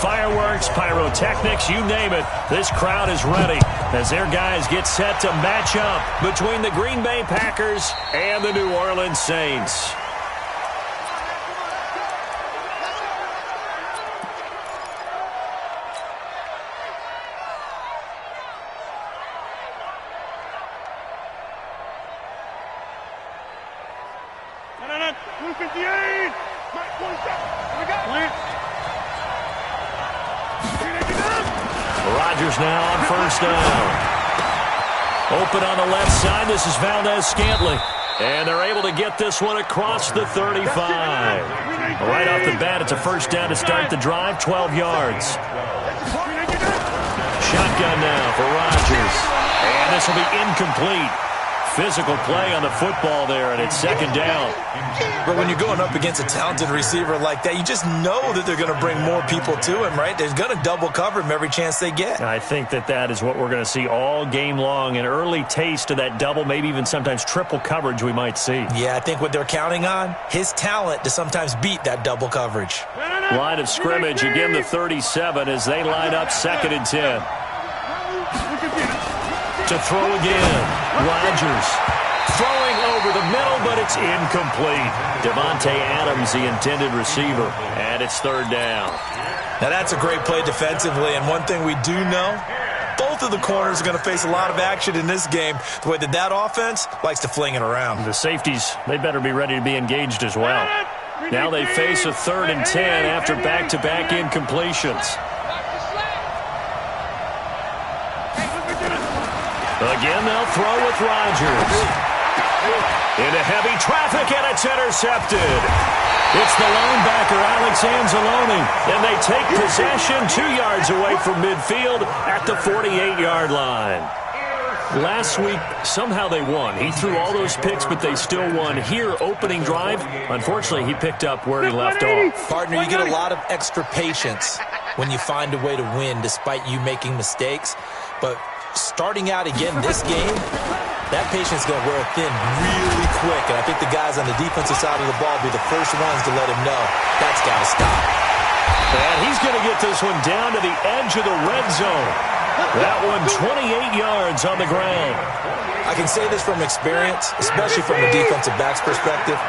fireworks, pyrotechnics, you name it. This crowd is ready as their guys get set to match up between the Green Bay Packers and the New Orleans Saints. Rodgers now on first down. Open on the left side. This is Valdez-Scantling. And they're able to get this one across the 35. Right off the bat, it's a first down to start the drive, 12 yards. Shotgun now for Rodgers. And this will be incomplete. Physical play on the football there, and it's second down. But when you're going up against a talented receiver like that, you just know that they're going to bring more people to him, right? They're going to double cover him every chance they get. I think that is what we're going to see all game long, an early taste of that double, maybe even sometimes triple coverage we might see. Yeah, I think what they're counting on, his talent to sometimes beat that double coverage. Line of scrimmage, again the 37 as they line up 2nd and 10. To throw again. Rodgers throwing over the middle, but it's incomplete. Devontae Adams, the intended receiver, and it's 3rd down. Now that's a great play defensively, and one thing we do know, both of the corners are going to face a lot of action in this game. The way that offense likes to fling it around. The safeties, they better be ready to be engaged as well. Now they face a 3rd and 10 after back-to-back incompletions. Again, they'll throw with Rodgers. Into heavy traffic, and it's intercepted. It's the linebacker, Alex Anzalone, and they take possession 2 yards away from midfield at the 48-yard line. Last week, somehow they won. He threw all those picks, but they still won. Here, opening drive, unfortunately, he picked up where he left off. Partner, you get a lot of extra patience when you find a way to win despite you making mistakes. But starting out again this game, that patience is going to wear thin really quick. And I think the guys on the defensive side of the ball will be the first ones to let him know that's got to stop. And he's going to get this one down to the edge of the red zone. That one 28 yards on the ground. I can say this from experience, especially from the defensive back's perspective.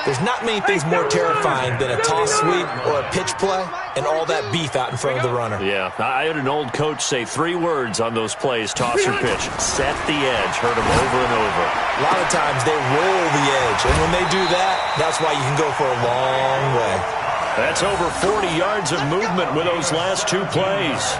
There's not many things more terrifying than a toss sweep or a pitch play and all that beef out in front of the runner. Yeah, I had an old coach say 3 words on those plays, toss or pitch. Set the edge. Heard him over and over. A lot of times they roll the edge, and when they do that, that's why you can go for a long way. That's over 40 yards of movement with those last 2 plays.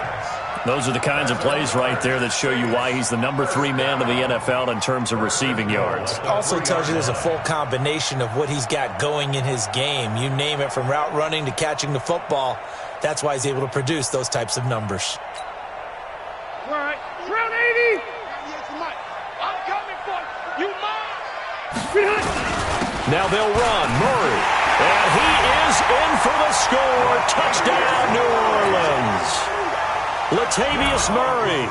Those are the kinds of plays right there that show you why he's the number 3 man in the NFL in terms of receiving yards. Also tells you there's a full combination of what he's got going in his game. You name it, from route running to catching the football. That's why he's able to produce those types of numbers. All right, round 80. I'm coming for you. Now they'll run. Murray. And he is in for the score. Touchdown, New Orleans. Latavius Murray,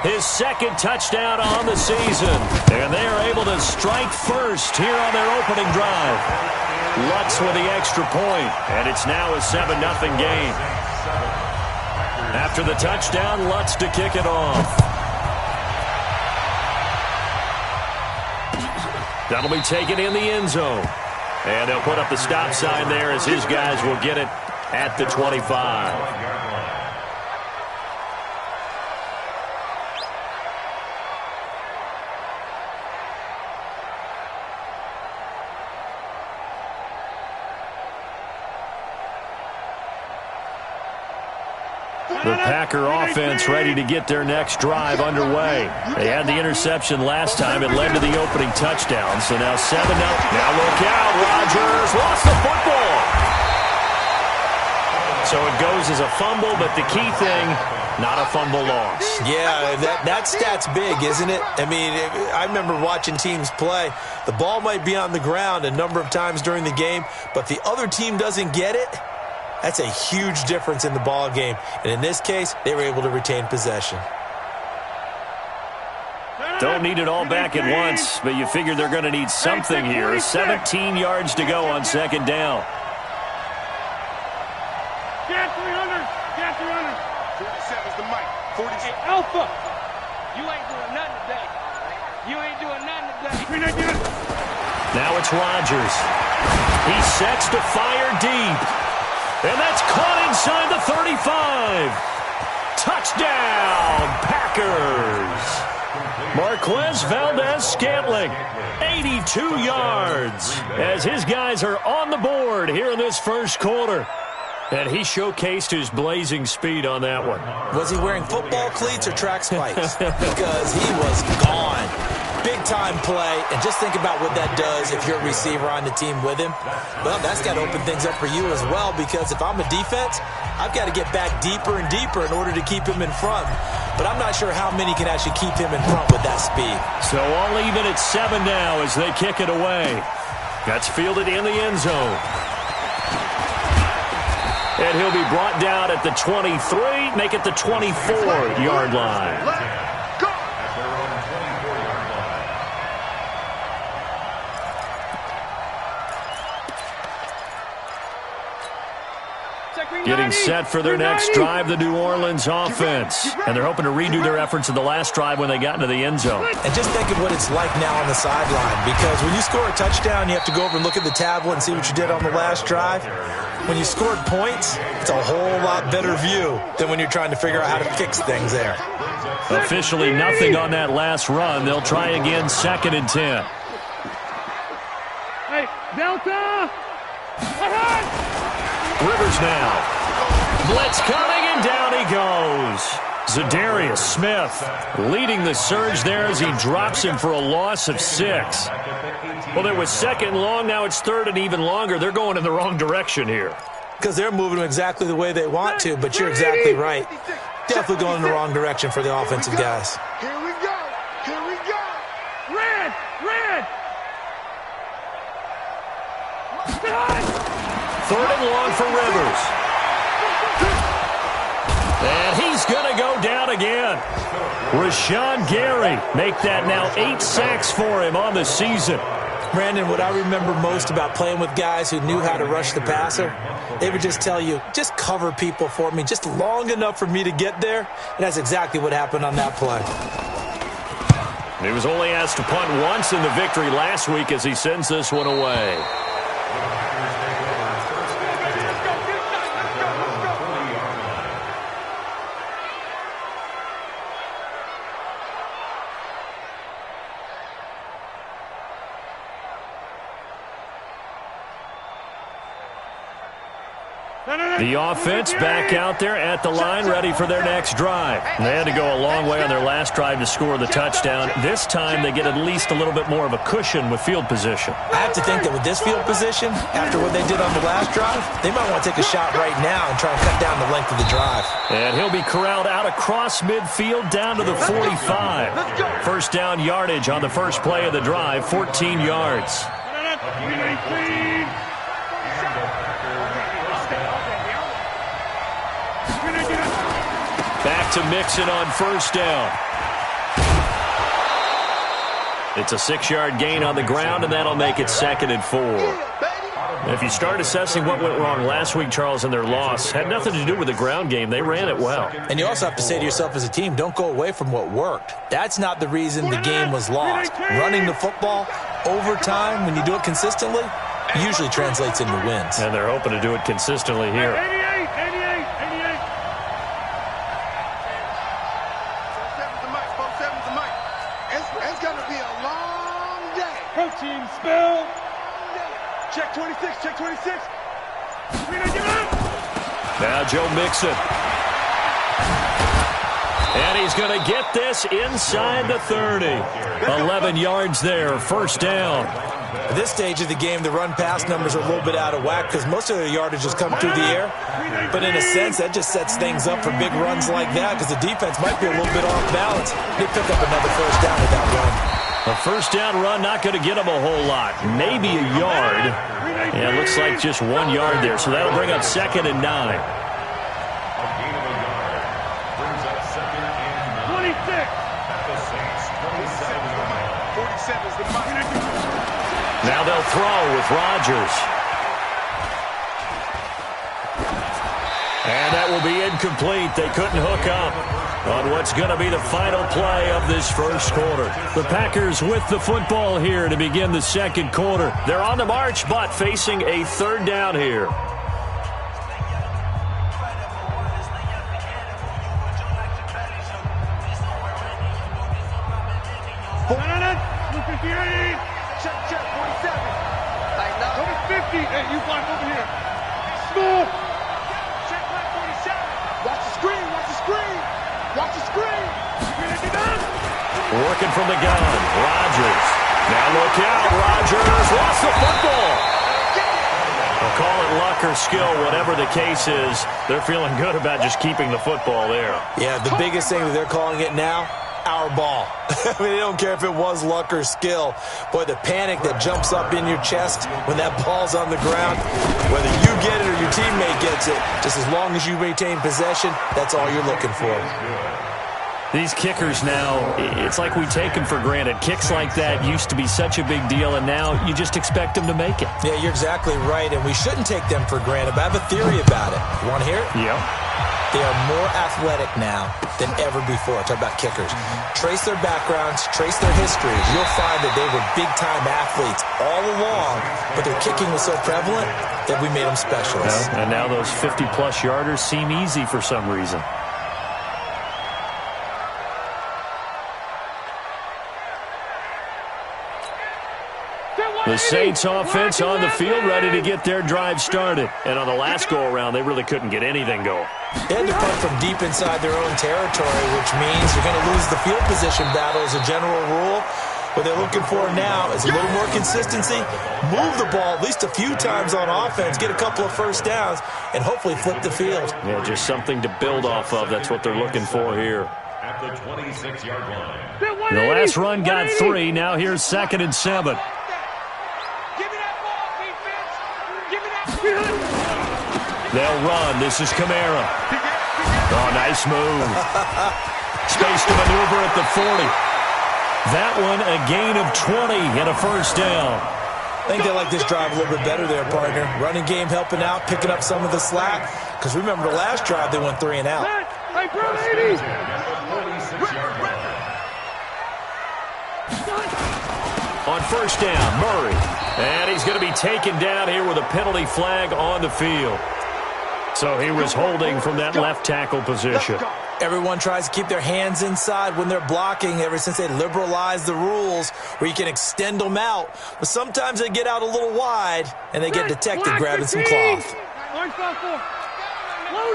his 2nd touchdown on the season. And they are able to strike first here on their opening drive. Lutz with the extra point, and it's now a 7-0 game. After the touchdown, Lutz to kick it off. That'll be taken in the end zone. And they'll put up the stop sign there as his guys will get it at the 25. The Packer offense ready to get their next drive underway. They had the interception last time. It led to the opening touchdown. So now 7-0. Now look out. Rodgers lost the football. So it goes as a fumble, but the key thing, not a fumble loss. Yeah, that stat's big, isn't it? I mean, I remember watching teams play. The ball might be on the ground a number of times during the game, but the other team doesn't get it. That's a huge difference in the ball game. And in this case, they were able to retain possession. Don't need it all back at once, but you figure they're going to need something here. 17 yards to go on 2nd down. Hey, Alpha, you ain't doing nothing today. You ain't doing nothing today. Now it's Rodgers. He sets to fire deep. And that's caught inside the 35. Touchdown, Packers. Marquez Valdez-Scantling, 82 yards, as his guys are on the board here in this first quarter. And he showcased his blazing speed on that one. Was he wearing football cleats or track spikes? Because he was gone. Big-time play, and just think about what that does if you're a receiver on the team with him. Well, that's got to open things up for you as well, because if I'm a defense, I've got to get back deeper and deeper in order to keep him in front. But I'm not sure how many can actually keep him in front with that speed. So all even at 7 now as they kick it away. That's fielded in the end zone. And he'll be brought down at the 23, make it the 24-yard line. Getting set for their next drive, the New Orleans offense. And they're hoping to redo their efforts in the last drive when they got into the end zone. And just think of what it's like now on the sideline, because when you score a touchdown, you have to go over and look at the tablet and see what you did on the last drive. When you scored points, it's a whole lot better view than when you're trying to figure out how to fix things there. Officially nothing on that last run. They'll try again, 2nd and 10. Hey, Delta! Rivers now. Blitz coming, and down he goes. Zadarius Smith leading the surge there as he drops him for a loss of 6. Well, there was 2nd and long. Now it's 3rd and even longer. They're going in the wrong direction here. Because they're moving exactly the way they want to, but you're exactly right. Definitely going in the wrong direction for the offensive guys. Here we go. Here we go. Red! Red! 3rd and long for Rivers. And he's going to go down again. Rashawn Gary make that now 8 sacks for him on the season. Brandon, what I remember most about playing with guys who knew how to rush the passer, they would just tell you, just cover people for me, just long enough for me to get there. And that's exactly what happened on that play. He was only asked to punt once in the victory last week as he sends this one away. The offense back out there at the line, ready for their next drive. They had to go a long way on their last drive to score the touchdown. This time they get at least a little bit more of a cushion with field position. I have to think that with this field position, after what they did on the last drive, they might want to take a shot right now and try and cut down the length of the drive. And he'll be corralled out across midfield down to the 45. First down yardage on the first play of the drive, 14 yards. Back to Mixon on first down. It's a 6-yard gain on the ground, and that'll make it 2nd and 4. If you start assessing what went wrong last week, Charles, in their loss, had nothing to do with the ground game. They ran it well. And you also have to say to yourself as a team, don't go away from what worked. That's not the reason the game was lost. Running the football over time, when you do it consistently, usually translates into wins. And they're hoping to do it consistently here. 88. It's going to be a long day. Protein spill. Check 26, check 26. Now Joe Mixon. And he's going to get this inside the 30. 11 yards there, first down. At this stage of the game, the run-pass numbers are a little bit out of whack because most of the yardage has come through the air. But in a sense, that just sets things up for big runs like that because the defense might be a little bit off balance. They pick up another first down with that run. A first down run not going to get them a whole lot. Maybe a yard. And it looks like just 1 yard there. So that'll bring up 2nd and 9. 47 is the mark. Now they'll throw with Rodgers. And that will be incomplete. They couldn't hook up on what's going to be the final play of this first quarter. The Packers with the football here to begin the second quarter. They're on the march, but facing a third down here. Check, 47. Number 50. Hey, you climb over here. Smooth. Check, 47. Watch the screen, watch the screen. Watch the screen. Working from the gun. Rodgers. Now look out. Rodgers lost the football. We'll call it luck or skill, whatever the case is. They're feeling good about just keeping the football there. Yeah, the biggest thing that they're calling it now, our ball. I mean, they don't care if it was luck or skill. Boy, the panic that jumps up in your chest when that ball's on the ground, whether you get it or your teammate gets it, just as long as you retain possession, that's all you're looking for. These kickers now, it's like we take them for granted. Kicks like that used to be such a big deal, and now you just expect them to make it. Yeah, you're exactly right, and we shouldn't take them for granted, but I have a theory about it. You want to hear it? Yep. They are more athletic now than ever before. Talk about kickers. Trace their backgrounds, trace their histories. You'll find that they were big-time athletes all along, but their kicking was so prevalent that we made them specialists. Yeah, and now those 50-plus yarders seem easy for some reason. The Saints offense on the field, ready to get their drive started. And on the last go-around, they really couldn't get anything going. They had to punt from deep inside their own territory, which means you're going to lose the field position battle as a general rule. What they're looking for now is a little more consistency, move the ball at least a few times on offense, get a couple of first downs, and hopefully flip the field. Yeah, just something to build off of. That's what they're looking for here. At the 26-yard line. The last run got 3. Now here's 2nd and 7. They'll run. This is Kamara. Oh, nice move. Space to maneuver at the 40. That one, a gain of 20 and a first down. I think they like this drive a little bit better there, partner. Running game helping out, picking up some of the slack. Because remember the last drive, they went 3 and out. Hey, bro, 80. On first down, Murray. And he's going to be taken down here with a penalty flag on the field. So he was holding from that left tackle position. Everyone tries to keep their hands inside when they're blocking ever since they liberalized the rules where you can extend them out. But sometimes they get out a little wide and they get detected grabbing some cloth. Load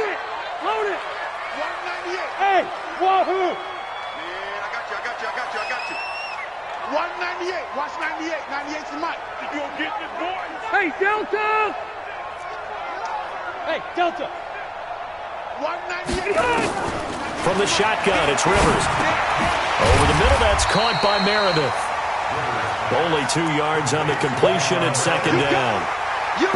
it. Load it. 198. Hey, wahoo. Man, I got you. 198. Watch 98. 98's the mic. You gonna get this boy? Hey, Delta. Hey, Delta. 198. From the shotgun, it's Rivers. Over the middle, that's caught by Meredith. Only 2 yards on the completion at 2nd down.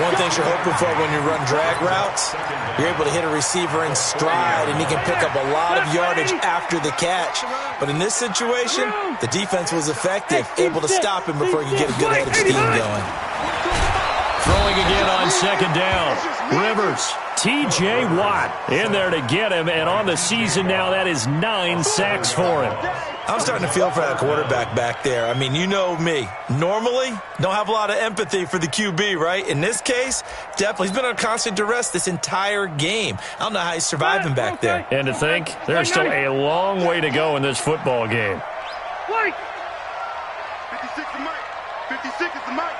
One thing you're hoping for when you run drag routes, you're able to hit a receiver in stride, and he can pick up a lot of yardage after the catch. But in this situation, the defense was effective, able to stop him before he could get a good head of steam going. Throwing again on 2nd down. Rivers, T.J. Watt in there to get him, and on the season now, that is 9 sacks for him. I'm starting to feel for that quarterback back there. I mean, you know me. Normally, don't have a lot of empathy for the QB, right? In this case, definitely. He's been on constant duress this entire game. I don't know how he's surviving back there. And to think, there's still a long way to go in this football game. 56 is the mic. 56 is the mic.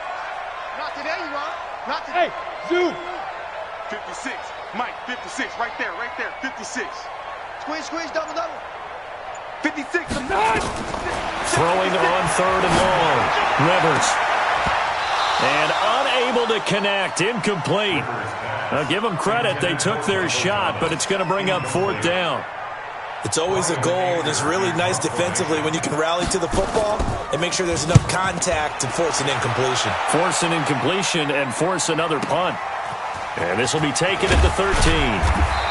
Not today, you are. Not today. Hey, zoom. 56. Mike, 56. Right there. 56. Squeeze, double. 56. I'm done. Throwing on 3rd and long. Rivers. And unable to connect. Incomplete. Now, give them credit. They took their shot, but it's going to bring up 4th down. It's always a goal, and it's really nice defensively when you can rally to the football and make sure there's enough contact to force an incompletion. Force an incompletion and force another punt. And this will be taken at the 13.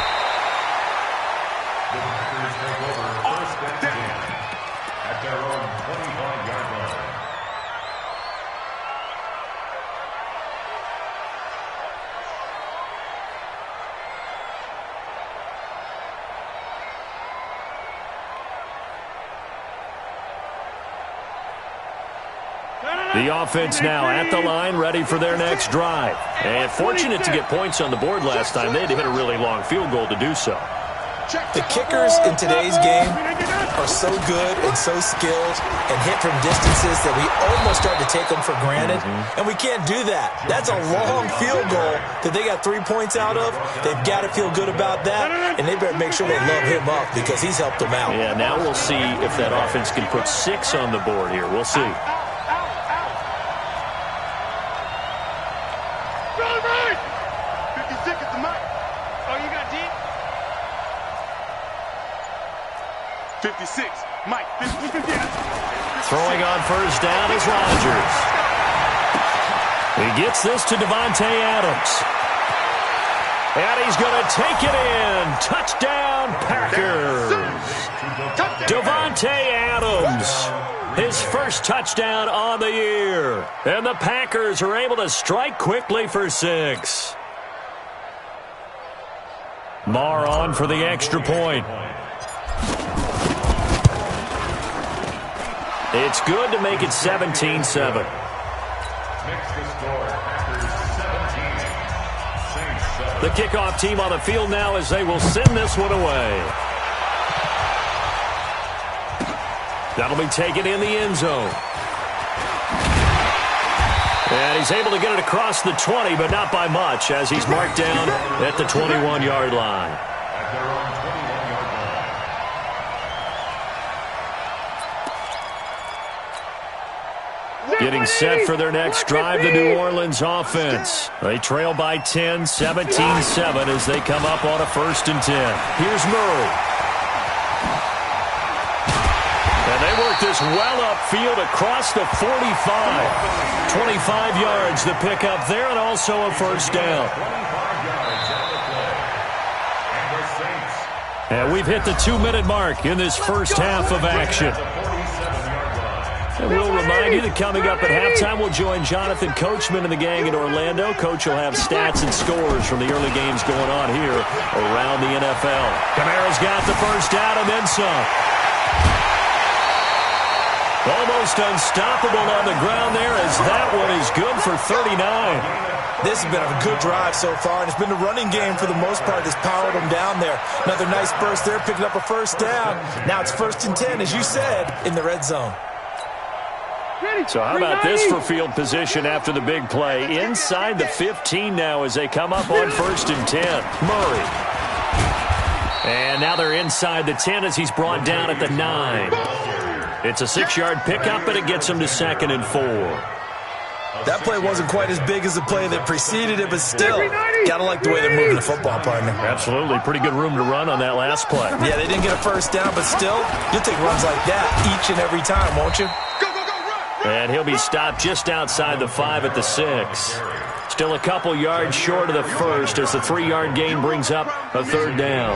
The offense now at the line, ready for their next drive. And fortunate to get points on the board last time. They had to hit a really long field goal to do so. The kickers in today's game are so good and so skilled and hit from distances that we almost start to take them for granted, and we can't do that. That's a long field goal that they got 3 points out of. They've got to feel good about that, and they better make sure they love him up because he's helped them out. Yeah, now we'll see if that offense can put 6 on the board here. We'll see. Mike, throwing on first down is Rodgers. He gets this to Davante Adams. And he's going to take it in. Touchdown, Packers. Davante Adams, his first touchdown on the year. And the Packers are able to strike quickly for 6. Marr on for the extra point. It's good to make it 17-7. The kickoff team on the field now as they will send this one away. That'll be taken in the end zone. And he's able to get it across the 20, but not by much as he's marked down at the 21-yard line. Getting set for their next drive, the New Orleans offense. They trail by 10, 17-7 as they come up on a 1st and 10. Here's Murray. And they work this well upfield across the 45. 25 yards the pickup there and also a 1st down. And we've hit the 2-minute mark in this first half of action. And we'll remind you that coming up at halftime, we'll join Jonathan Coachman and the gang in Orlando. Coach will have stats and scores from the early games going on here around the NFL. Kamara's got the first down and then some. Almost unstoppable on the ground there as that one is good for 39. This has been a good drive so far, and it's been the running game for the most part that's powered them down there. Another nice burst there, picking up a 1st down. Now it's 1st and 10, as you said, in the red zone. So how about this for field position after the big play? Inside the 15 now as they come up on 1st and 10. Murray. And now they're inside the 10 as he's brought down at the 9. It's a 6-yard pickup, but it gets him to 2nd and 4. That play wasn't quite as big as the play that preceded it, but still, gotta like the way they're moving the football, partner. Absolutely. Pretty good room to run on that last play. Yeah, they didn't get a 1st down, but still, you'll take runs like that each and every time, won't you? And he'll be stopped just outside the 5 at the 6. Still a couple yards short of the 1st as the 3-yard gain brings up a 3rd down.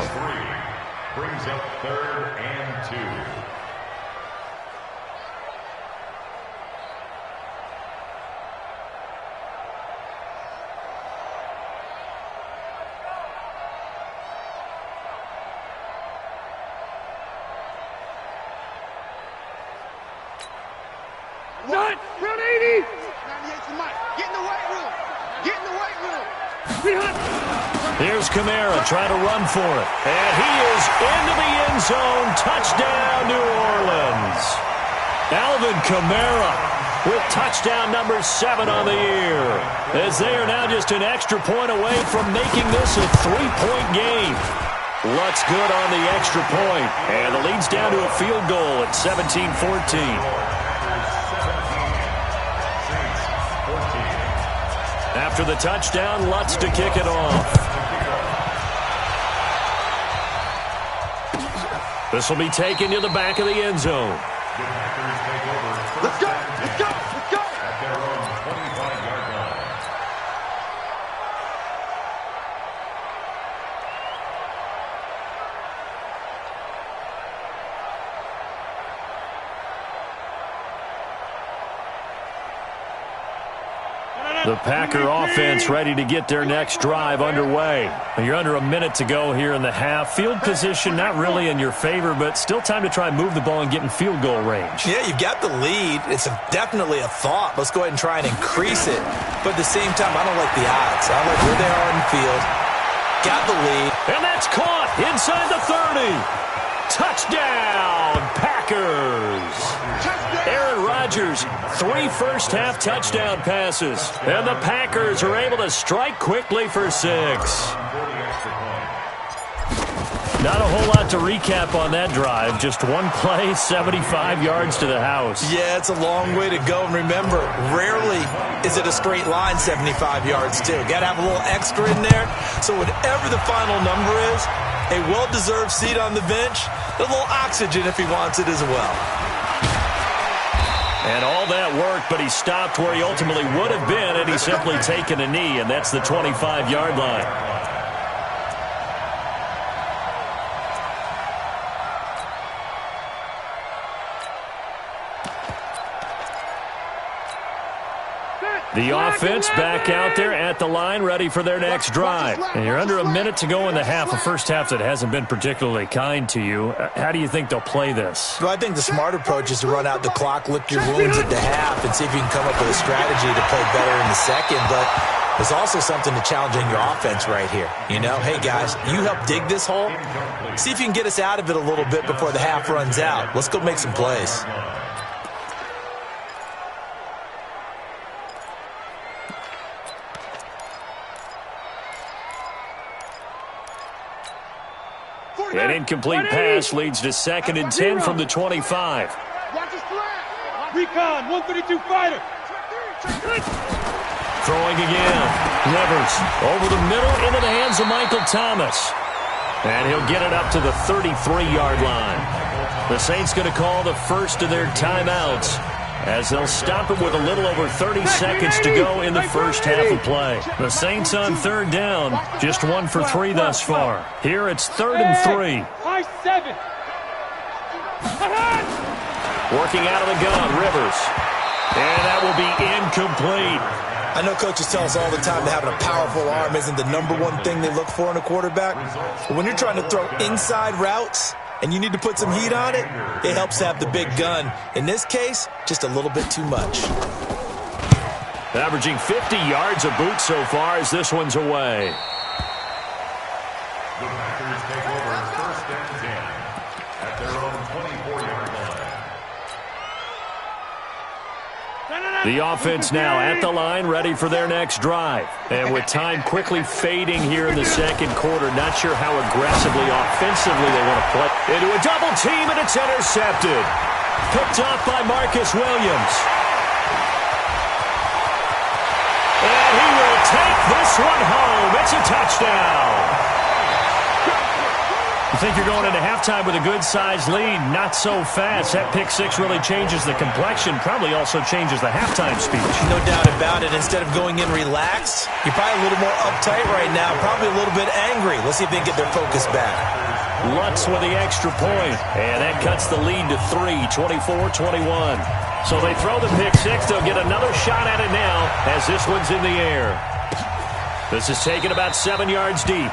Brings up 3rd and 2. Round 80. 98 to Mike. Get in the weight room. Get in the weight room. Here's Kamara trying to run for it. And he is into the end zone. Touchdown, New Orleans. Alvin Kamara with touchdown number 7 on the year. As they are now just an extra point away from making this a 3-point game. Luck's good on the extra point. And the lead's down to a field goal at 17-14. After the touchdown, Lutz to kick it off. This will be taken to the back of the end zone. Let's go. Let's go. Let's go. At their own 25-yard line. No. The Packer offense ready to get their next drive underway. You're under a minute to go here in the half. Field position not really in your favor, but still time to try and move the ball and get in field goal range. Yeah, you've got the lead. It's definitely a thought. Let's go ahead and try and increase it. But at the same time, I don't like the odds. I like where they are in the field. Got the lead. And that's caught inside the 30. Touchdown, Packers. Aaron Rodgers, 3 first-half touchdown passes. And the Packers are able to strike quickly for 6. Not a whole lot to recap on that drive. Just one play, 75 yards to the house. Yeah, it's a long way to go. And remember, rarely is it a straight line 75 yards, too. Got to have a little extra in there. So whatever the final number is, a well-deserved seat on the bench, a little oxygen if he wants it as well. And all that work, but he stopped where he ultimately would have been had he simply taken a knee, and that's the 25-yard line. The offense back out there at the line, ready for their next drive. And you're under a minute to go in the half, a first half that hasn't been particularly kind to you. How do you think they'll play this? Well, I think the smart approach is to run out the clock, lick your wounds at the half, and see if you can come up with a strategy to play better in the second. But there's also something to challenging your offense right here. You know, hey, guys, you help dig this hole. See if you can get us out of it a little bit before the half runs out. Let's go make some plays. An incomplete pass leads to 2nd and 10 from the 25. Recon, 132 fighter. Throwing again. Rivers over the middle into the hands of Michael Thomas. And he'll get it up to the 33-yard line. The Saints going to call the first of their timeouts, as they'll stop it with a little over 30 seconds to go in the first half of play. The Saints on 3rd down, just 1 for 3 thus far. Here it's 3rd and 3. High 7. Working out of the gun, Rivers. And that will be incomplete. I know coaches tell us all the time that having a powerful arm isn't the #1 thing they look for in a quarterback. But when you're trying to throw inside routes and you need to put some heat on it, it helps to have the big gun. In this case, just a little bit too much. Averaging 50 yards a boot so far as this one's away. The Packers take over 1st and 10 at their own 24-yard line. The offense now at the line, ready for their next drive. And with time quickly fading here in the second quarter, not sure how aggressively, offensively they want to play. Into a double team, and it's intercepted. Picked off by Marcus Williams. And he will take this one home. It's a touchdown. You think you're going into halftime with a good-sized lead? Not so fast. That pick 6 really changes the complexion, probably also changes the halftime speech. No doubt about it. Instead of going in relaxed, you're probably a little more uptight right now, probably a little bit angry. Let's see if they can get their focus back. Lutz with the extra point, and that cuts the lead to 3, 24-21. So they throw the pick 6. They'll get another shot at it now as this one's in the air. This is taken about 7 yards deep.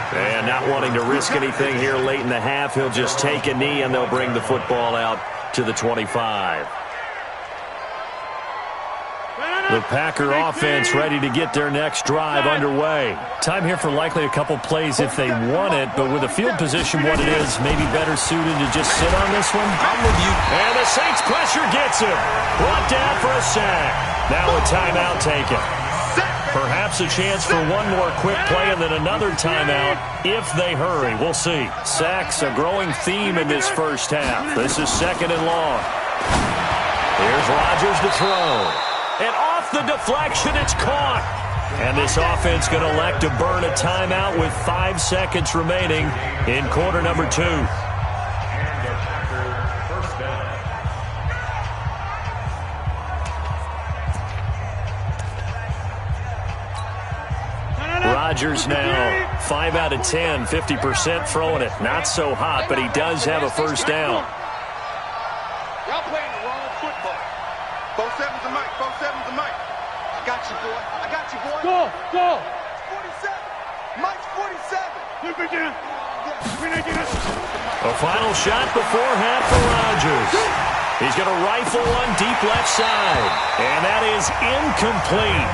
And not wanting to risk anything here late in the half, he'll just take a knee, and they'll bring the football out to the 25. The Packer offense ready to get their next drive underway. Time here for likely a couple plays if they want it, but with the field position what it is, maybe better suited to just sit on this one. I'm with you. And the Saints pressure gets him. Brought down for a sack. Now a timeout taken. Perhaps a chance for one more quick play and then another timeout if they hurry. We'll see. Sacks a growing theme in this first half. This is 2nd and long. Here's Rodgers to throw. And off the deflection, it's caught. And this offense going to elect to burn a timeout with 5 seconds remaining in quarter number 2. Rodgers now 5 out of 10, 50% throwing it. Not so hot, but he does have a first down. Y'all playing the wrong football. 4-7's the mic. 4-7's the mic. I got you, boy. Go. 47. Mike's 47. A final shot before half for Rodgers. He's going to rifle one deep left side. And that is incomplete.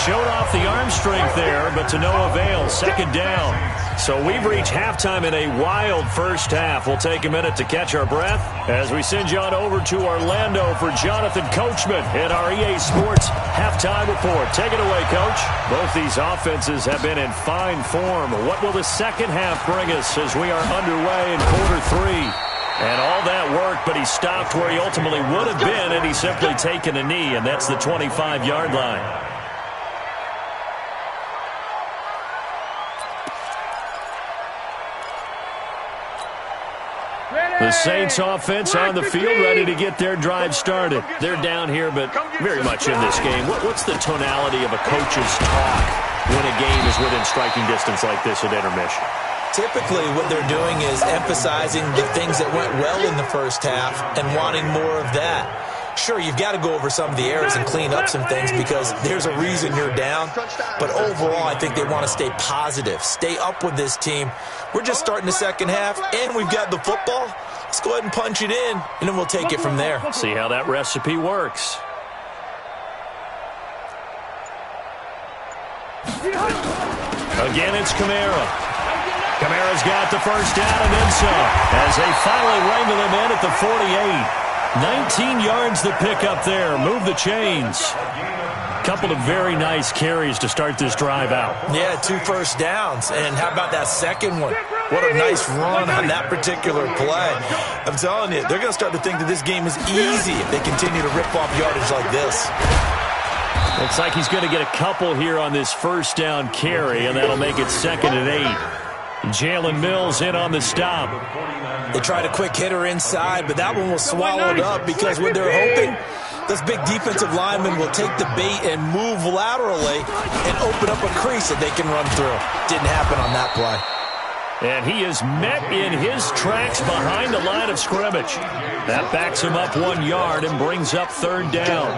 Showed off the arm strength there, but to no avail. Second down. So we've reached halftime in a wild first half. We'll take a minute to catch our breath as we send you on over to Orlando for Jonathan Coachman in our EA Sports halftime report. Take it away, Coach. Both these offenses have been in fine form. What will the second half bring us as we are underway in quarter three? And all that work, but he stopped where he ultimately would have been, and he's simply taken a knee, and that's the 25-yard line. The Saints offense on the field, ready to get their drive started. They're down here, but very much in this game. What's the tonality of a coach's talk when a game is within striking distance like this at intermission? Typically, what they're doing is emphasizing the things that went well in the first half and wanting more of that. Sure, you've got to go over some of the errors and clean up some things because there's a reason you're down. But overall, I think they want to stay positive, stay up with this team. We're just starting the second half, and we've got the football. Let's go ahead and punch it in, and then we'll take it from there. See how that recipe works. Again, it's Kamara. Kamara's got the first down and then some as they finally wrangle him in at the 48. 19 yards to pick up there. Move the chains. Couple of very nice carries to start this drive out. Yeah, 2 first downs. And how about that second one? What a nice run on that particular play. I'm telling you, they're going to start to think that this game is easy if they continue to rip off yardage like this. Looks like he's going to get a couple here on this first down carry, and that'll make it 2nd and 8. Jalen Mills in on the stop. They tried a quick hitter inside, but that one was swallowed up because what they're hoping, this big defensive lineman will take the bait and move laterally and open up a crease that they can run through. Didn't happen on that play. And he is met in his tracks behind the line of scrimmage. That backs him up 1 yard and brings up 3rd down.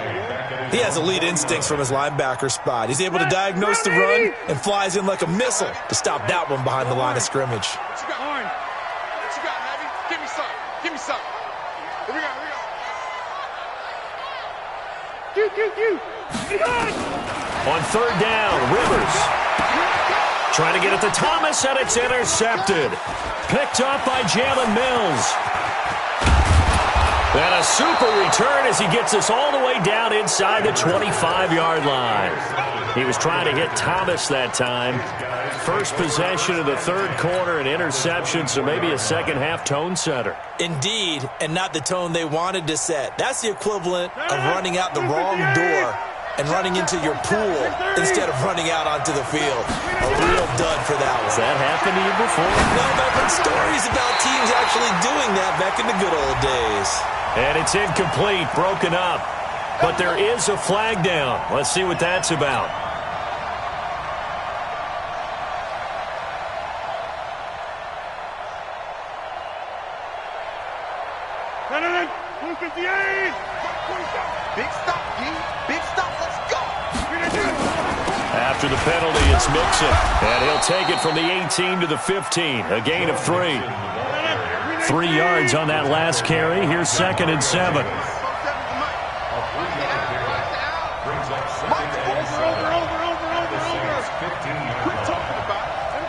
He has elite instincts from his linebacker spot. He's able to diagnose the run and flies in like a missile to stop that one behind the line of scrimmage. What you got, Navy? Give me some. Here we go. On 3rd down, Rivers trying to get it to Thomas, and it's intercepted. Picked up by Jalen Mills. And a super return as he gets us all the way down inside the 25-yard line. He was trying to hit Thomas that time. First possession of the 3rd quarter, an interception, so maybe a second-half tone setter. Indeed, and not the tone they wanted to set. That's the equivalent of running out the wrong door and running into your pool instead of running out onto the field. A real dud for that one. Has that happened to you before? No, I've heard stories about teams actually doing that back in the good old days. And it's incomplete, broken up. But there is a flag down. Let's see what that's about. Big stop, G. Big stop. Let's go. After the penalty, it's Mixon. And he'll take it from the 18 to the 15. A gain of 3. 3 yards on that last carry. Here's 2nd and 7.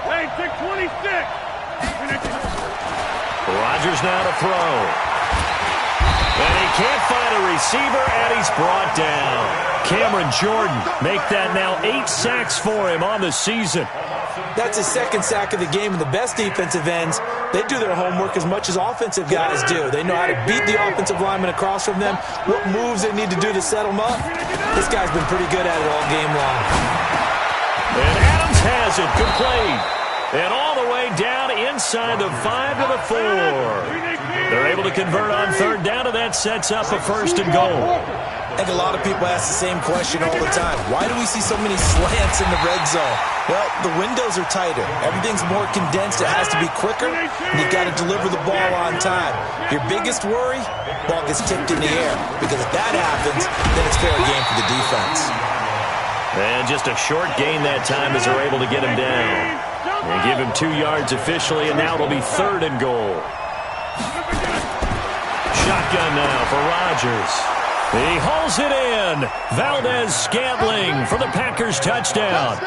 Hey, pick 26. Rodgers now to throw. And he can't find a receiver, and he's brought down. Cameron Jordan make that now 8 sacks for him on the season. That's his 2nd sack of the game, and the best defensive ends, they do their homework as much as offensive guys do. They know how to beat the offensive lineman across from them, what moves they need to do to set them up. This guy's been pretty good at it all game long. And Adams has it, complete. And all the way down inside the 5 to the 4. They're able to convert on 3rd down, and that sets up a 1st and goal. I think a lot of people ask the same question all the time. Why do we see so many slants in the red zone? Well, the windows are tighter. Everything's more condensed. It has to be quicker, and you've got to deliver the ball on time. Your biggest worry, ball gets tipped in the air, because if that happens, then it's fair game for the defense. And just a short gain that time as they're able to get him down. They give him 2 yards officially, and now it'll be 3rd and goal. Shotgun now for Rodgers. He hauls it in. Valdez-Scantling for the Packers touchdown.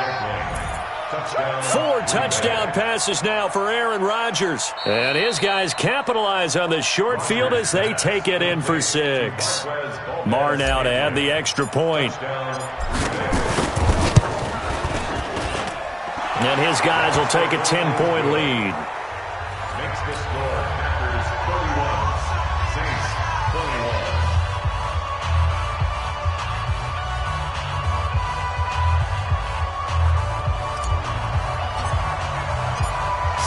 4 touchdown passes now for Aaron Rodgers. And his guys capitalize on the short field as they take it in for 6. Marr now to add the extra point. And his guys will take a 10-point lead. Makes the score Packers 31, Saints 21.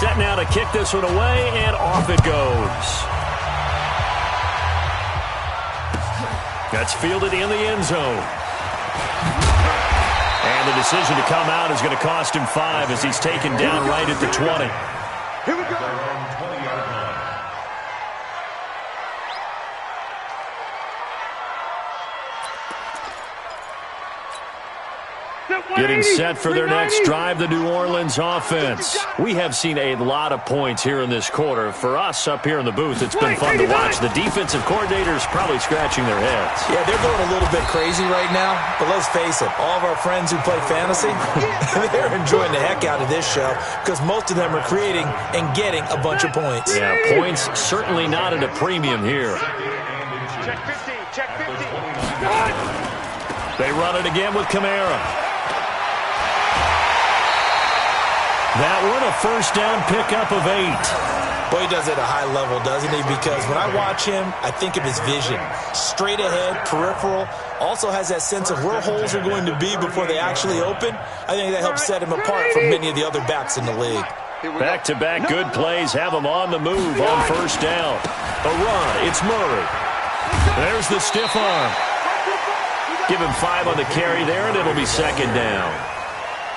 Set now to kick this one away, and off it goes. That's fielded in the end zone. And the decision to come out is going to cost him 5 as he's taken down right at the 20. Here we go. Their own 20-yard line. Getting set for their next drive, the New Orleans offense. We have seen a lot of points here in this quarter. For us up here in the booth, it's been fun to watch. The defensive coordinators probably scratching their heads. Yeah, they're going a little bit crazy right now, but let's face it, all of our friends who play fantasy, they're enjoying the heck out of this show because most of them are creating and getting a bunch of points. Yeah, points certainly not at a premium here. Check 15. Check 15. They run it again with Kamara. That one, a first down pickup of 8. Boy, he does it at a high level, doesn't he? Because when I watch him, I think of his vision. Straight ahead, peripheral. Also has that sense of where holes are going to be before they actually open. I think that helps set him apart from many of the other backs in the league. Back-to-back good plays have him on the move on first down. A run, it's Murray. There's the stiff arm. Give him 5 on the carry there, and it'll be 2nd down.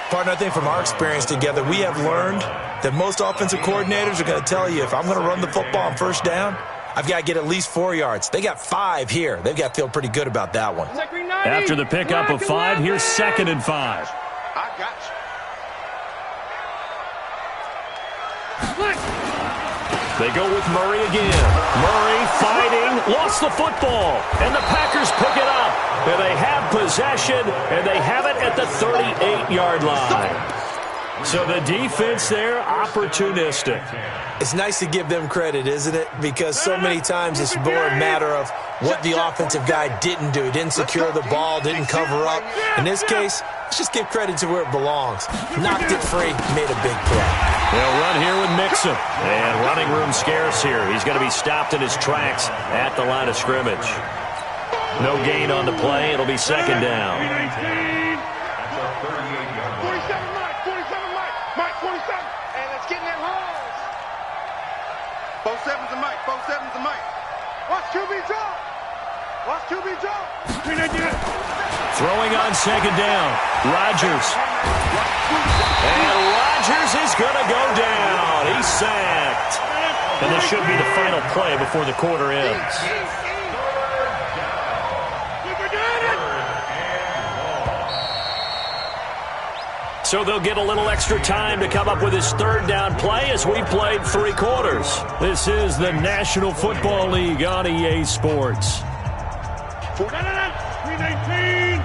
Partner, I think from our experience together, we have learned that most offensive coordinators are going to tell you if I'm going to run the football on first down, I've got to get at least 4 yards. They got 5 here. They've got to feel pretty good about that one. After the pickup of 5, here's 2nd and 5. I got you. They go with Murray again. Murray fighting, lost the football, and the Packers pick it up. And they have possession, and they have it at the 38-yard line. So the defense there, opportunistic. It's nice to give them credit, isn't it? Because so many times it's more a matter of what the offensive guy didn't do. Didn't secure the ball, didn't cover up. In this case, let's just give credit to where it belongs. Knocked it free, made a big play. They'll run here with Mixon. And running room scarce here. He's going to be stopped in his tracks at the line of scrimmage. No gain on the play. It'll be 2nd down. 47 Mike. 47 Mike. Mike 47. And let's get in that holes. 47's a Mike. 47's a Mike. Watch QB jump. Watch QB jump. Throwing on 2nd down. Rodgers. And Rodgers is going to go down. He's sacked. And this should be the final play before the quarter ends. So they'll get a little extra time to come up with his 3rd down play as we've played 3 quarters. This is the National Football League on EA Sports. 319.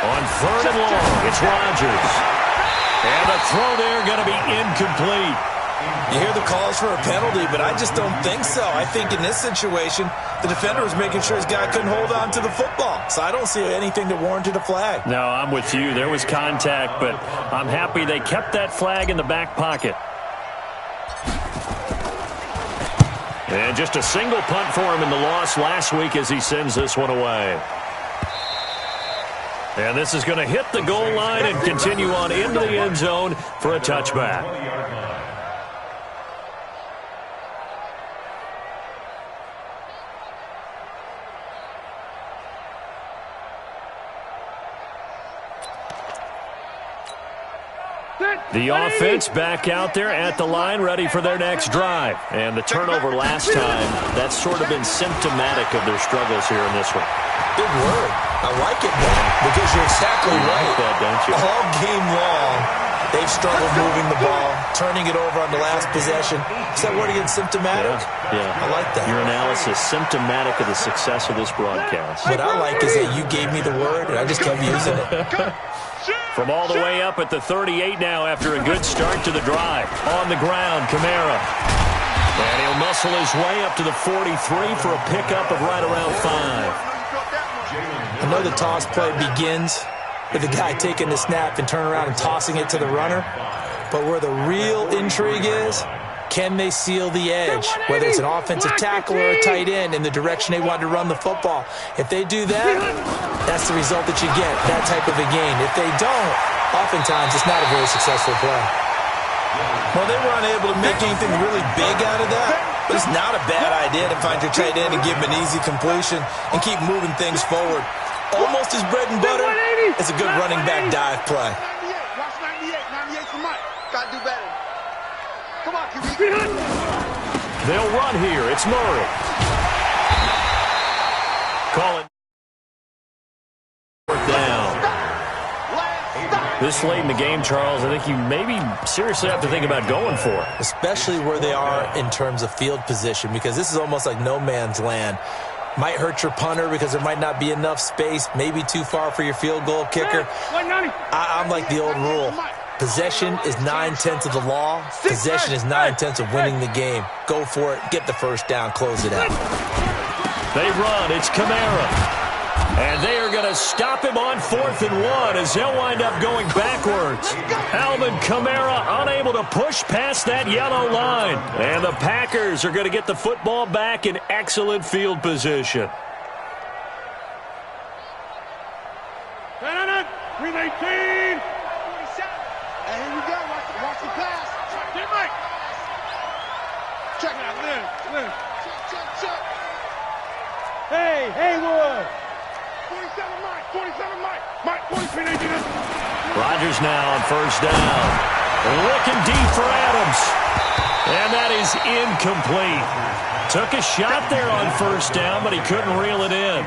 On 3rd and long, it's Rodgers. And the throw there going to be incomplete. You hear the calls for a penalty, but I just don't think so. I think in this situation, the defender was making sure his guy couldn't hold on to the football. So I don't see anything that warranted a flag. No, I'm with you. There was contact, but I'm happy they kept that flag in the back pocket. And just a single punt for him in the loss last week as he sends this one away. And this is going to hit the goal line and continue on into the end zone for a touchback. The offense back out there at the line, ready for their next drive. And the turnover last time, that's sort of been symptomatic of their struggles here in this one. Big word. I like it, man, because you're exactly right. Like that, don't you? All game long, they've struggled moving the ball, turning it over on the last possession. Is that word again, symptomatic? Yeah. I like that. Your analysis, symptomatic of the success of this broadcast. What I like is that you gave me the word, and I just kept using it. From all the way up at the 38 now after a good start to the drive. On the ground, Kamara. And he'll muscle his way up to the 43 for a pickup of right around 5. I know the toss play begins with the guy taking the snap and turning around and tossing it to the runner. But where the real intrigue is, can they seal the edge? Whether it's an offensive tackle or a tight end in the direction they want to run the football. If they do that, that's the result that you get, that type of a gain. If they don't, oftentimes it's not a very successful play. Well, they were unable to make anything really big out of that, but it's not a bad idea to find your tight end and give him an easy completion and keep moving things forward. Almost as bread and butter as a good running back dive play. Watch 98 for Mike. Gotta do better. Come on, QB. They'll run here. It's Murray. Call it down. This late in the game, Charles, I think you maybe seriously have to think about going for it. Especially where they are in terms of field position, because this is almost like no man's land. Might hurt your punter because there might not be enough space, maybe too far for your field goal kicker. I'm like the old rule. Possession is 9/10 of the law. Possession is 9/10 of winning the game. Go for it. Get the first down. Close it out. They run. It's Kamara. And they are going to stop him on 4th and 1 as they'll wind up going backwards. Alvin Kamara unable to push past that yellow line. And the Packers are going to get the football back in excellent field position. 319. And here we go. Watch the pass. Get Mike. Check it out. Lynn. Check. Hey, Haywood. 47 Mike. Mike, 43, 19. Rodgers now on first down. Looking deep for Adams. And that is incomplete. Took a shot there on first down, but he couldn't reel it in.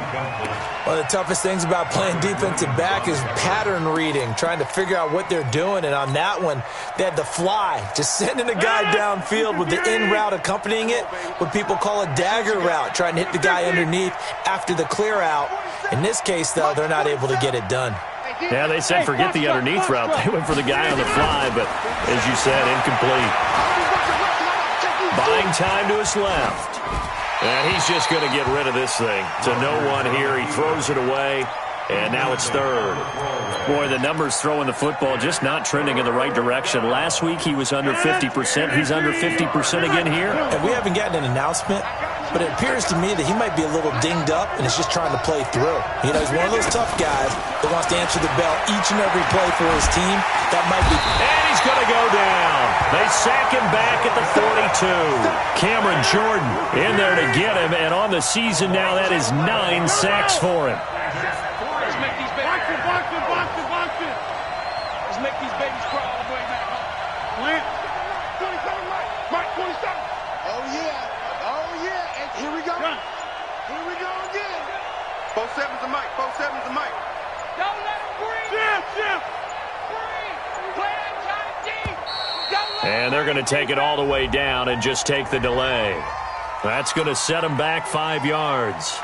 One of the toughest things about playing defensive back is pattern reading, trying to figure out what they're doing. And on that one, they had the fly, just sending a guy downfield with the in route accompanying it, what people call a dagger route, trying to hit the guy underneath after the clear out. In this case, though, they're not able to get it done. Yeah, they said forget the underneath route. They went for the guy on the fly, but as you said, incomplete. Buying time to his left. And he's just going to get rid of this thing. To no one here. He throws it away. And now it's third. Boy, the numbers throwing the football just not trending in the right direction. Last week he was under 50%. He's under 50% again here. And we haven't gotten an announcement, but it appears to me that he might be a little dinged up and is just trying to play through. You know, he's one of those tough guys that wants to answer the bell each and every play for his team. That might be... And he's going to go down. They sack him back at the 42. Cameron Jordan in there to get him, and on the season now, that is 9 sacks for him. Let's make these babies crawl all the way back. Plant. 27 Mike, 27. Oh, yeah. And here we go. Here we go again. 47's the Mike. Don't let him breathe. Jim. And they're going to take it all the way down and just take the delay. That's going to set him back 5 yards.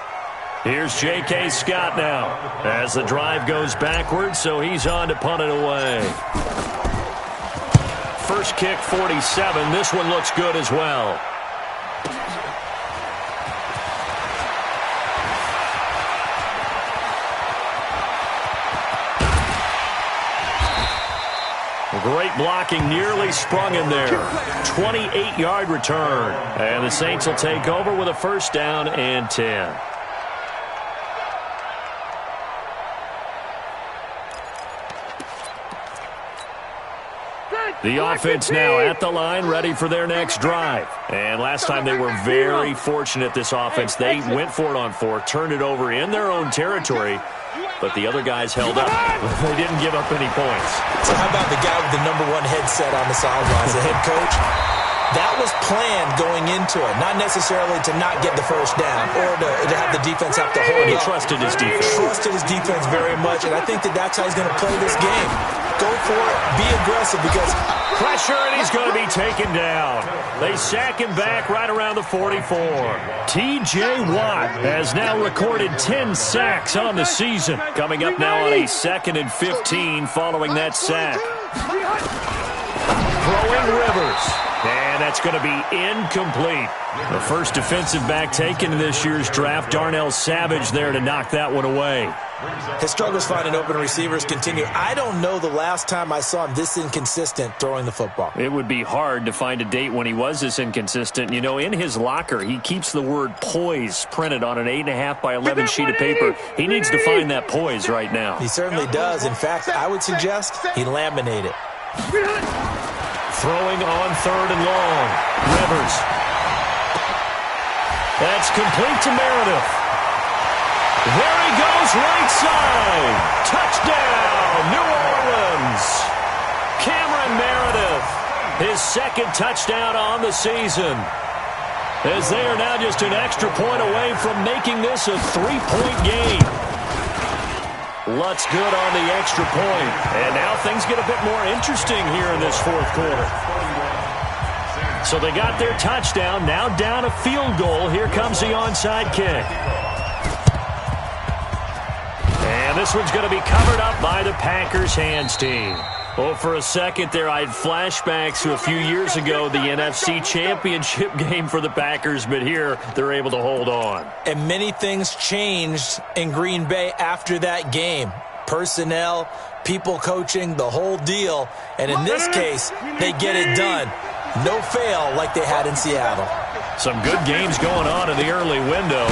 Here's J.K. Scott now as the drive goes backwards, so he's on to punt it away. First kick, 47. This one looks good as well. Great blocking, nearly sprung in there. 28-yard return. And the Saints will take over with a first down and 10. The offense now at the line, ready for their next drive. And last time they were very fortunate, this offense. They went for it on 4, turned it over in their own territory, but the other guys held up. They didn't give up any points. So how about the guy with the #1 headset on the sidelines, the head coach? That was planned going into it, not necessarily to not get the first down or to have the defense have to hold He up. trusted his defense. Trusted his defense very much, and I think that's how he's going to play this game. Go for it. Be aggressive because Pressure, and he's going to be taken down. They sack him back right around the 44. T.J. Watt has now recorded 10 sacks on the season. Coming up now on a 2nd and 15 following that sack. Throwing Rivers. And that's going to be incomplete. The first defensive back taken in this year's draft, Darnell Savage, there to knock that one away. His struggles finding open receivers continue. I don't know the last time I saw him this inconsistent throwing the football. It would be hard to find a date when he was this inconsistent. You know, in his locker, he keeps the word poise printed on an 8.5 by 11 sheet of paper. He needs to find that poise right now. He certainly does. In fact, I would suggest he laminate it. Throwing on 3rd and long. Rivers. That's complete to Meredith. There he goes, right side. Touchdown, New Orleans. Cameron Meredith, his 2nd touchdown on the season. As they are now just an extra point away from making this a 3-point game. Lutz good on the extra point. And now things get a bit more interesting here in this 4th quarter. So they got their touchdown. Now down a field goal. Here comes the onside kick. And this one's going to be covered up by the Packers hands team. Oh, for a second there, I had flashbacks to a few years ago, the NFC Championship game for the Packers, but here they're able to hold on. And many things changed in Green Bay after that game. Personnel, people coaching, the whole deal. And in this case, they get it done. No fail like they had in Seattle. Some good games going on in the early window.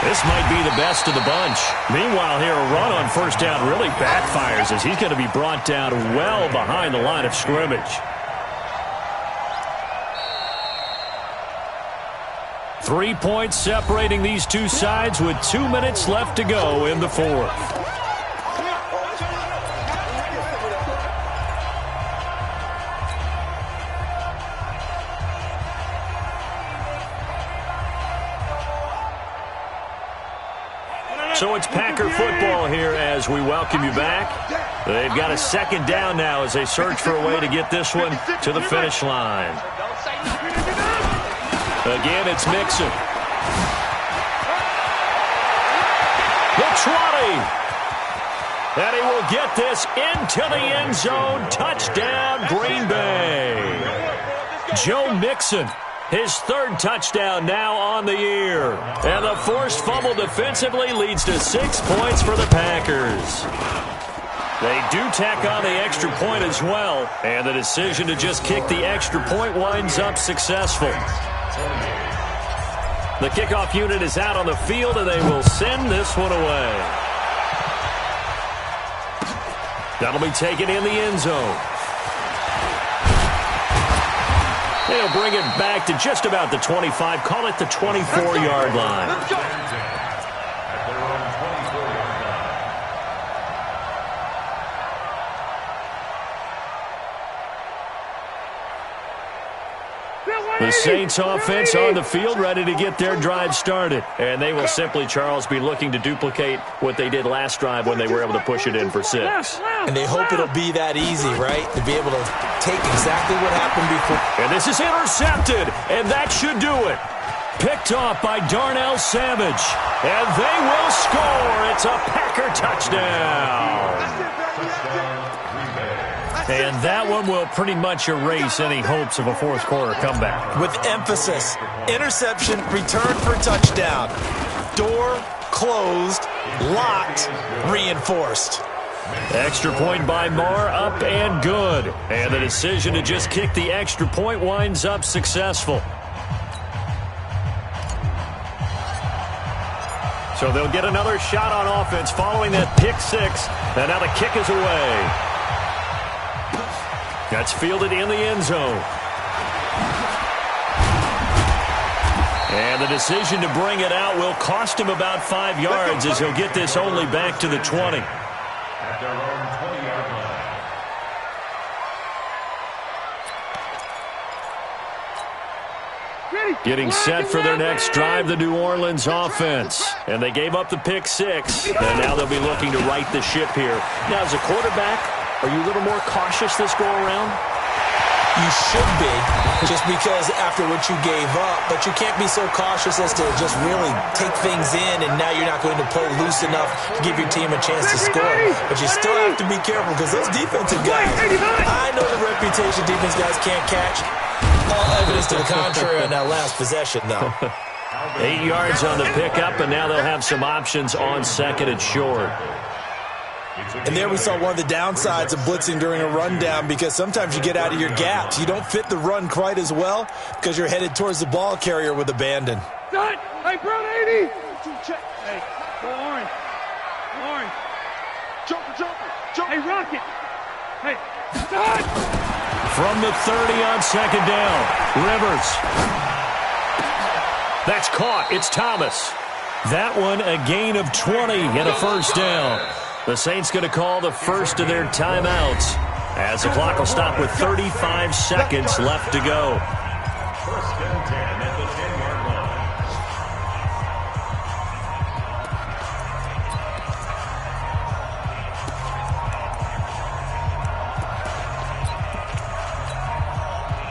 This might be the best of the bunch. Meanwhile, here, a run on 1st down really backfires as he's going to be brought down well behind the line of scrimmage. 3 points separating these two sides with 2 minutes left to go in the 4th. So it's Packer football here as we welcome you back. They've got a 2nd down now as they search for a way to get this one to the finish line. Again, it's Mixon. The 20. And he will get this into the end zone. Touchdown, Green Bay. Joe Mixon. His 3rd touchdown now on the year. And the forced fumble defensively leads to 6 points for the Packers. They do tack on the extra point as well. And the decision to just kick the extra point winds up successful. The kickoff unit is out on the field, and they will send this one away. That'll be taken in the end zone. They'll bring it back to just about the 25. Call it the 24-yard line. The Saints offense on the field, ready to get their drive started. And they will simply, Charles, be looking to duplicate what they did last drive when they were able to push it in for 6. And they hope it'll be that easy, right? To be able to take exactly what happened before. And this is intercepted, and that should do it. Picked off by Darnell Savage. And they will score. It's a Packer touchdown. And that one will pretty much erase any hopes of a 4th quarter comeback. With emphasis, interception, return for touchdown. Door closed, locked, reinforced. Extra point by Marr, up and good. And the decision to just kick the extra point winds up successful. So they'll get another shot on offense following that pick 6. And now the kick is away. That's fielded in the end zone. And the decision to bring it out will cost him about 5 yards as he'll get this only back to the 20. At their own 20-yard line. Getting set for their next drive, the New Orleans offense. And they gave up the pick 6. And now they'll be looking to right the ship here. Now, as a quarterback, are you a little more cautious this go-around? You should be, just because after what you gave up, but you can't be so cautious as to just really take things in, and now you're not going to play loose enough to give your team a chance to score. But you still have to be careful because those defensive guys, I know the reputation defense guys can't catch. All evidence to the contrary on that last possession, though. 8 yards on the pickup, and now they'll have some options on second and short. And there we saw one of the downsides of blitzing during a rundown, because sometimes you get out of your gaps. You don't fit the run quite as well because you're headed towards the ball carrier with abandon. Done. Hey, Brown 80. Check. Hey, go orange. Orange. Jumper. Hey, Rocket. Hey, done. From the 30 on second down, Rivers. That's caught. It's Thomas. That one a gain of 20 and a first down. The Saints going to call the first of their timeouts as the clock will stop with 35 seconds left to go. First and 10 at the 10-yard line.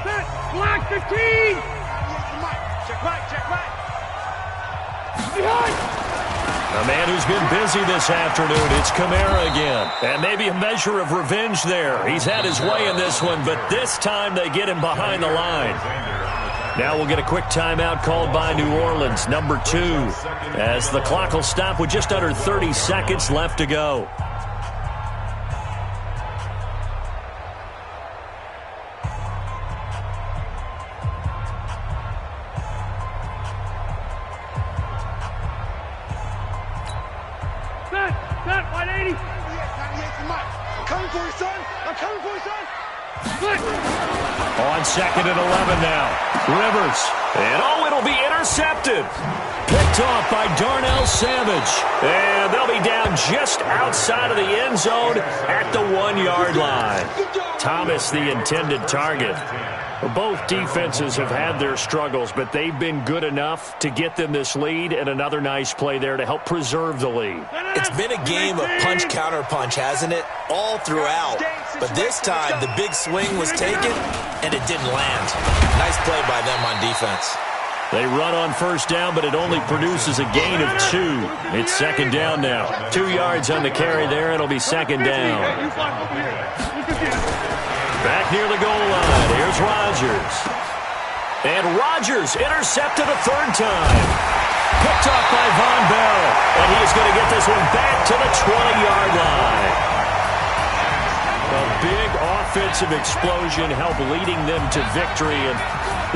Set. Block the team. Check right. Behind. A man who's been busy this afternoon, it's Kamara again. And maybe a measure of revenge there. He's had his way in this one, but this time they get him behind the line. Now we'll get a quick timeout called by New Orleans, number 2, as the clock will stop with just under 30 seconds left to go. Set. 180. 98 for Mike. I'm coming for you, son. On second and 11 now. Rivers. And it'll be intercepted. Picked off by Darnell Savage. And they'll be down just outside of the end zone at the 1-yard line. Thomas, the intended target. Both defenses have had their struggles, but they've been good enough to get them this lead, and another nice play there to help preserve the lead. It's been a game of punch-counter-punch, hasn't it? All throughout. But this time, the big swing was taken, and it didn't land. Nice play by them on defense. They run on first down, but it only produces a gain of 2. It's second down now. 2 yards on the carry there. It'll be second down. Back near the goal line. Here's Rodgers. And Rodgers intercepted a third time. Picked off by Von Bell. And he's going to get this one back to the 20-yard line. A big offensive explosion helped leading them to victory. And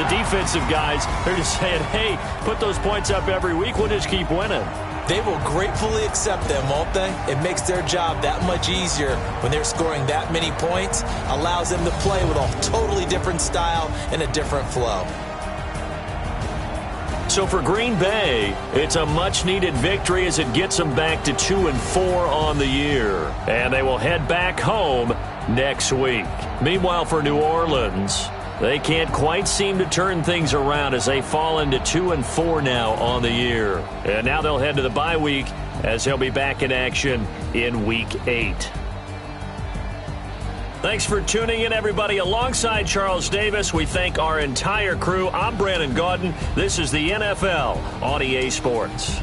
the defensive guys, they're just saying, hey, put those points up every week. We'll just keep winning. They will gratefully accept them, won't they? It makes their job that much easier when they're scoring that many points. Allows them to play with a totally different style and a different flow. So for Green Bay, it's a much-needed victory as it gets them back to 2-4 on the year. And they will head back home next week. Meanwhile, for New Orleans, they can't quite seem to turn things around as they fall into 2-4 now on the year. And now they'll head to the bye week as they'll be back in action in Week 8. Thanks for tuning in, everybody. Alongside Charles Davis, we thank our entire crew. I'm Brandon Gaudin. This is the NFL on EA Sports.